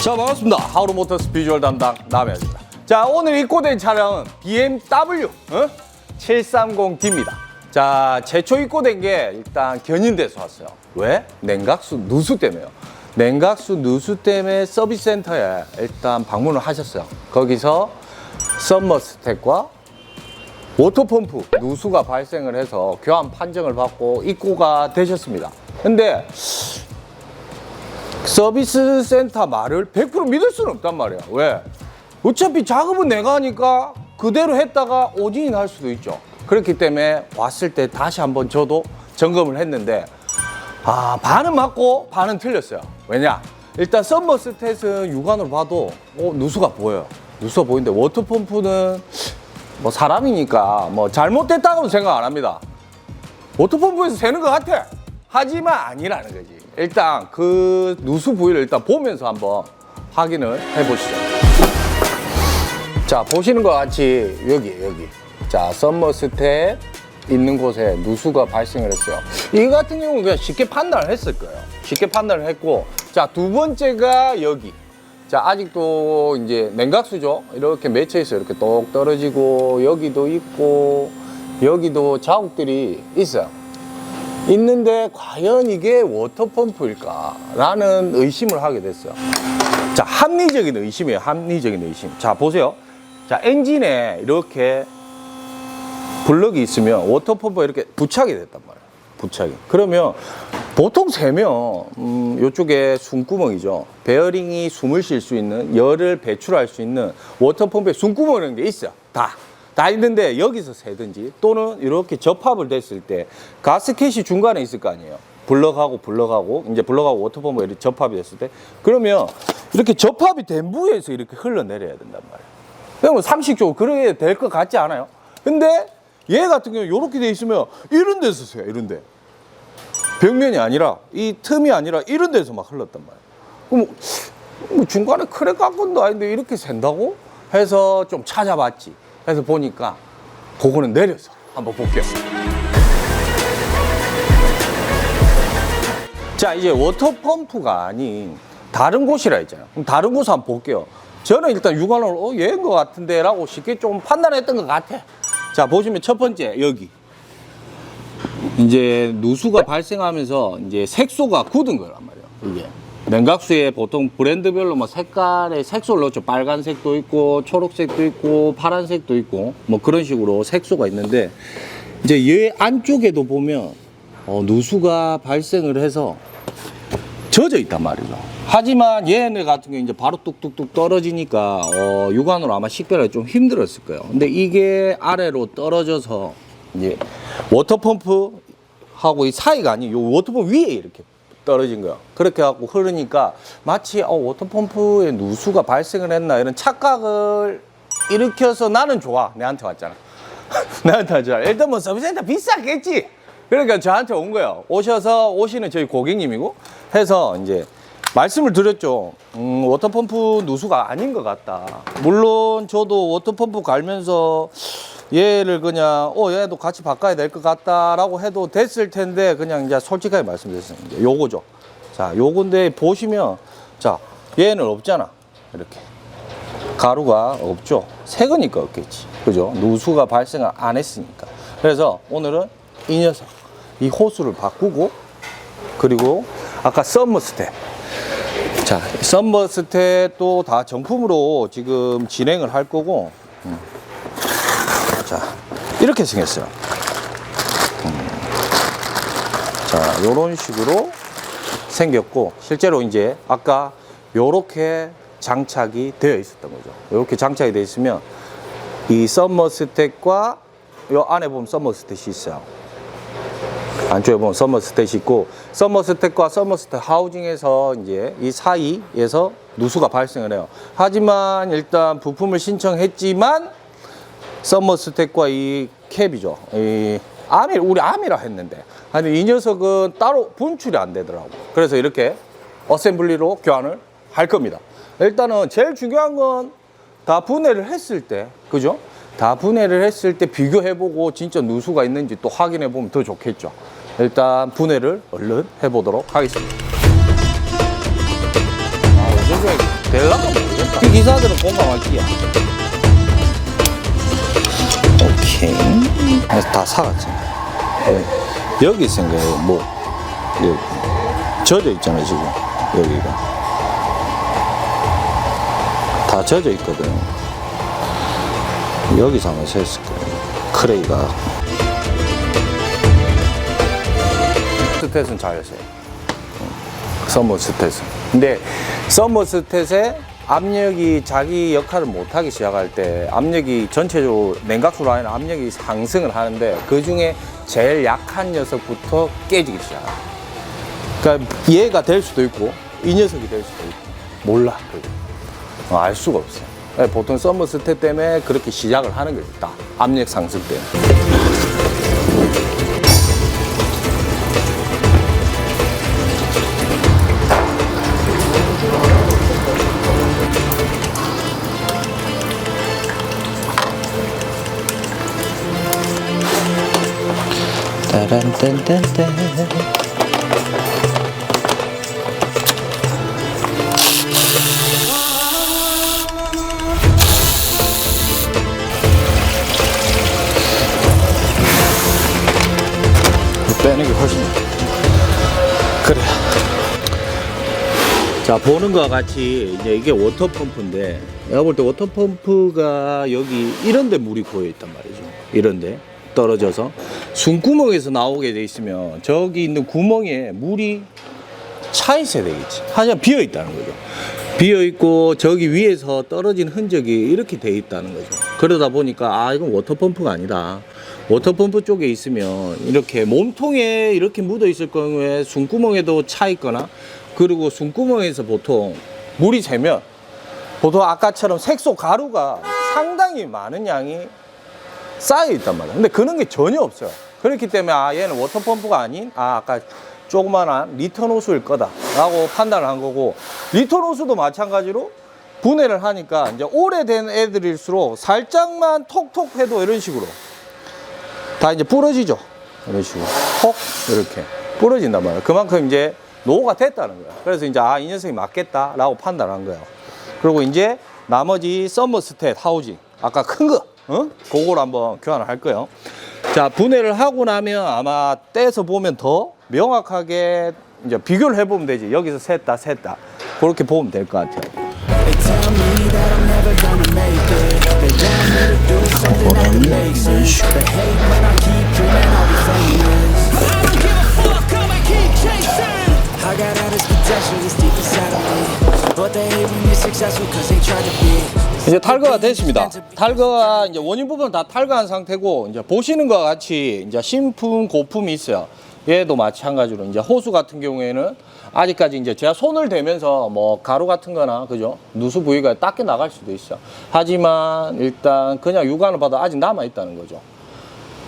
자, 반갑습니다. 하우르모터스 비주얼 담당 남해입니다. 자, 오늘 입고된 차량은 BMW 730D입니다. 자, 최초 입고된 게 일단 견인돼서 왔어요. 왜? 냉각수 누수 때문에요. 냉각수 누수 때문에 서비스 센터에 일단 방문을 하셨어요. 거기서 썸머스택과 워터펌프 누수가 발생을 해서 교환 판정을 받고 입고가 되셨습니다. 근데 서비스 센터 말을 100% 믿을 수는 없단 말이야. 왜? 어차피 작업은 내가 하니까 그대로 했다가 오진이 날 수도 있죠. 그렇기 때문에 왔을 때 다시 한번 저도 점검을 했는데 반은 맞고 반은 틀렸어요. 왜냐? 일단 썸머스탯은 육안으로 봐도 누수가 보여요. 누수가 보이는데 워터펌프는 뭐 사람이니까 뭐 잘못됐다고는 생각 안 합니다. 워터펌프에서 새는 것 같아. 하지만 아니라는 거지. 일단 그 누수 부위를 일단 보면서 한번 확인을 해보시죠. 자, 보시는 것 같이 여기 자, 썸머스탯 있는 곳에 누수가 발생을 했어요. 이 같은 경우는 그냥 쉽게 판단을 했을 거예요. 쉽게 판단을 했고, 자, 두 번째가 여기. 자, 아직도 이제 냉각수죠. 이렇게 맺혀 있어요. 이렇게 똑 떨어지고, 여기도 있고, 여기도 자국들이 있어요. 있는데 과연 이게 워터펌프일까라는 의심을 하게 됐어요. 자, 합리적인 의심이에요. 합리적인 의심. 자, 보세요. 자, 엔진에 이렇게 블럭이 있으면 워터펌프가 이렇게 부착이 됐단 말이에요. 부착이. 그러면 보통 세면 이쪽에 숨구멍이죠. 베어링이 숨을 쉴 수 있는, 열을 배출할 수 있는 워터펌프에 숨구멍이라는 게 있어요. 다 있는데 여기서 새든지 또는 이렇게 접합을 됐을 때 가스켓이 중간에 있을 거 아니에요. 블럭하고 이제 블럭하고 워터펌프가 이렇게 접합이 됐을 때 그러면 이렇게 접합이 된 부위에서 이렇게 흘러내려야 된단 말이에요. 그러면 상식적으로 그렇게 될 것 같지 않아요? 근데 얘 같은 경우 이렇게 돼 있으면 이런 데서 새요. 이런 데. 벽면이 아니라 이 틈이 아니라 이런 데서 막 흘렀단 말이에요. 그럼 뭐 중간에 크랙 깎은도 아닌데 이렇게 샌다고? 해서 좀 찾아봤지. 해서 보니까 그거는 내려서 한번 볼게요. 자, 이제 워터펌프가 아닌 다른 곳이라 했잖아요. 그럼 다른 곳 한번 볼게요. 저는 일단 육안으로 얘인 것 같은데 라고 쉽게 좀 판단했던 것 같아. 자, 보시면 첫 번째 여기 이제 누수가 발생하면서 이제 색소가 굳은 거란 말이에요. 이게 냉각수에 보통 브랜드별로 뭐 색깔의 색소를 넣죠. 빨간색도 있고 초록색도 있고 파란색도 있고 뭐 그런 식으로 색소가 있는데 이제 얘 안쪽에도 보면 누수가 발생을 해서 젖어 있단 말이죠. 하지만 얘네 같은 경우 이제 바로 뚝뚝뚝 떨어지니까 육안으로 아마 식별하기 좀 힘들었을 거예요. 근데 이게 아래로 떨어져서 이제 워터펌프하고 이 사이가 아닌 요 워터펌프 위에 이렇게 떨어진 거야. 그렇게 하고 흐르니까 마치 워터펌프에 누수가 발생을 했나 이런 착각을 일으켜서 나는 좋아. 내한테 왔잖아. 나한테 왔잖아. 일단 뭐 서비스센터 비싸겠지. 그러니까 저한테 온 거예요. 오시는 저희 고객님이고 해서 이제 말씀을 드렸죠. 워터펌프 누수가 아닌 것 같다. 물론 저도 워터펌프 갈면서 얘를 그냥 얘도 같이 바꿔야 될 것 같다라고 해도 됐을 텐데 그냥 이제 솔직하게 말씀드렸습니다. 요거죠. 자, 요건데 보시면 자, 얘는 없잖아. 이렇게 가루가 없죠. 새 거니까 없겠지. 그죠? 누수가 발생을 안 했으니까. 그래서 오늘은 이 녀석, 이 호스를 바꾸고 그리고 아까 썸머스탯. 자, 썸머스탯도 다 정품으로 지금 진행을 할 거고. 자, 이렇게 생겼어요. 자, 요런 식으로 생겼고, 실제로 이제 아까 요렇게 장착이 되어 있었던 거죠. 요렇게 장착이 되어 있으면 이 썸머스탯과 요 안에 보면 썸머스탯이 있어요. 안쪽에 보면 썸머스탯이 있고, 썸머스탯과 썸머스탯 하우징에서 이제 이 사이에서 누수가 발생을 해요. 하지만 일단 부품을 신청했지만 썸머스탯과 이 캡이죠. 우리 아미라 했는데. 아니, 이 녀석은 따로 분출이 안 되더라고. 그래서 이렇게 어셈블리로 교환을 할 겁니다. 일단은 제일 중요한 건 다 분해를 했을 때, 그죠? 다 분해를 했을 때 비교해보고 진짜 누수가 있는지 또 확인해보면 더 좋겠죠. 일단 분해를 얼른 해보도록 하겠습니다. 될라가 모르겠다. 이 기사들은 공감할 기야. 오케이. 그래서 다 사갔지. 네. 여기 있으니까 뭐 여기 젖어 있잖아 지금 여기가 다 젖어 있거든. 여기서 아마 샜을 거예요. 크레이가 스탯은 잘 세. 썸머 스탯은. 근데 썸머 스탯에 압력이 자기 역할을 못하기 시작할 때 압력이 전체적으로 냉각수 라인 압력이 상승을 하는데 그 중에 제일 약한 녀석부터 깨지기 시작해요. 그러니까 얘가 될 수도 있고 이 녀석이 될 수도 있고 몰라. 알 수가 없어요. 보통 썸머 스탯 때문에 그렇게 시작을 하는 거예요. 딱 압력 상승 때문에. 딴딴딴딴. 빼는 게 훨씬 나아. 그래. 자, 보는 거와 같이 이제 이게 워터펌프인데 내가 볼 때 워터펌프가 여기 이런 데 물이 고여 있단 말이죠. 이런 데 떨어져서 숨구멍에서 나오게 돼 있으면 저기 있는 구멍에 물이 차 있어야 되겠지. 하지만 비어 있다는 거죠. 비어 있고 저기 위에서 떨어진 흔적이 이렇게 돼 있다는 거죠. 그러다 보니까 아 이건 워터펌프가 아니다. 워터펌프 쪽에 있으면 이렇게 몸통에 이렇게 묻어 있을 경우에 숨구멍에도 차 있거나 그리고 숨구멍에서 보통 물이 새면 보통 아까처럼 색소 가루가 상당히 많은 양이 쌓여 있단 말이야. 근데 그런 게 전혀 없어요. 그렇기 때문에 아 얘는 워터펌프가 아닌 아까 조그만한 리턴 호수일 거다 라고 판단을 한 거고, 리턴 호수도 마찬가지로 분해를 하니까 이제 오래된 애들일수록 살짝만 톡톡 해도 이런 식으로 다 이제 부러지죠. 이런 식으로 톡 이렇게 부러진단 말이에요. 그만큼 이제 노후가 됐다는 거야. 그래서 이제 아 이 녀석이 맞겠다 라고 판단한 거예요. 그리고 이제 나머지 썸머 스탯 하우징 아까 큰 거 그걸 한번 교환을 할 거예요. 자, 분해를 하고 나면 아마 떼서 보면 더 명확하게 이제 비교를 해보면 되지. 여기서 셌다 그렇게 보면 될 것 같아요. 이제 탈거가 됐습니다. 탈거가 이제 원인 부분 다 탈거한 상태고, 이제 보시는 것과 같이 이제 신품 고품이 있어요. 얘도 마찬가지로 이제 호수 같은 경우에는 아직까지 이제 제가 손을 대면서 뭐 가루 같은 거나 그죠 누수 부위가 닦여 나갈 수도 있어. 하지만 일단 그냥 육안을 봐도 아직 남아 있다는 거죠.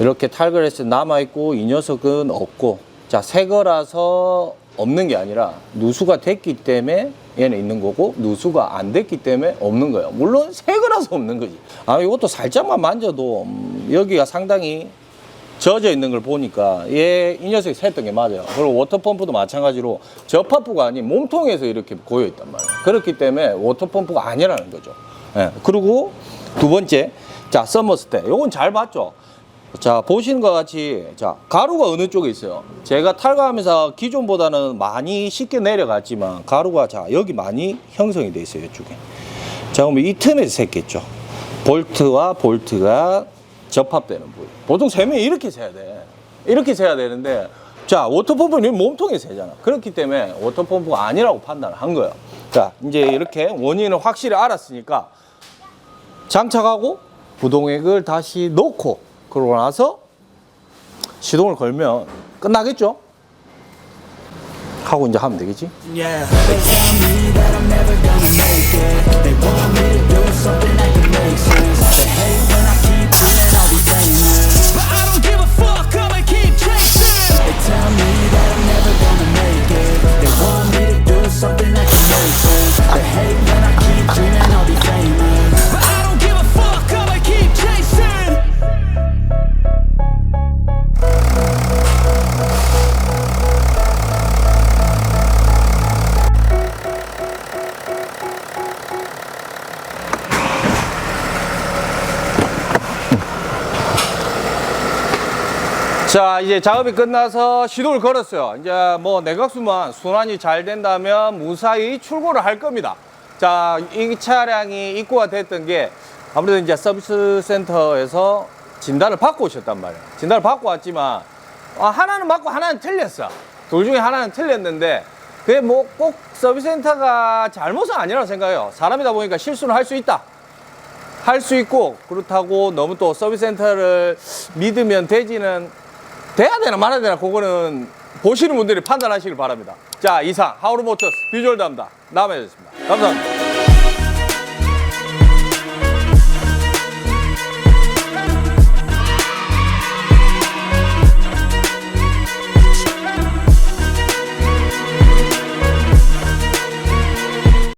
이렇게 탈거를 했을 때 남아 있고 이 녀석은 없고, 자, 새 거라서 없는 게 아니라 누수가 됐기 때문에 얘는 있는 거고 누수가 안 됐기 때문에 없는 거예요. 물론 새 거라서 없는 거지. 아, 이것도 살짝만 만져도 여기가 상당히 젖어 있는 걸 보니까 이 녀석이 샜던 게 맞아요. 그리고 워터펌프도 마찬가지로 접합부가 아닌 몸통에서 이렇게 고여 있단 말이에요. 그렇기 때문에 워터펌프가 아니라는 거죠. 예. 그리고 두 번째, 자, 썸머스탯. 요건 잘 봤죠? 자, 보시는 것 같이, 자, 가루가 어느 쪽에 있어요? 제가 탈거하면서 기존보다는 많이 쉽게 내려갔지만, 가루가, 자, 여기 많이 형성이 돼 있어요, 이쪽에. 자, 그러면 이 틈에서 샜겠죠. 볼트와 볼트가 접합되는 부위. 보통 세면 이렇게 세야 돼. 이렇게 세야 되는데, 자, 워터펌프는 몸통에 세잖아. 그렇기 때문에 워터펌프가 아니라고 판단을 한 거예요. 자, 이제 이렇게 원인을 확실히 알았으니까, 장착하고, 부동액을 다시 넣고, 그러고 나서 시동을 걸면 끝나겠죠? 하고 이제 하면 되겠지? 자, 이제 작업이 끝나서 시동을 걸었어요. 이제 뭐 내각수만 순환이 잘 된다면 무사히 출고를 할 겁니다. 자, 이 차량이 입고가 됐던 게 아무래도 이제 서비스 센터에서 진단을 받고 오셨단 말이에요. 진단을 받고 왔지만 하나는 맞고 하나는 틀렸어. 둘 중에 하나는 틀렸는데 그게 뭐 꼭 서비스 센터가 잘못은 아니라고 생각해요. 사람이다 보니까 실수는 할 수 있다. 할 수 있고 그렇다고 너무 또 서비스 센터를 믿으면 돼야 되나 말아야 되나 그거는 보시는 분들이 판단하시길 바랍니다. 자, 이상 하우르 모터스 비주얼 담당 남해였습니다. 감사합니다.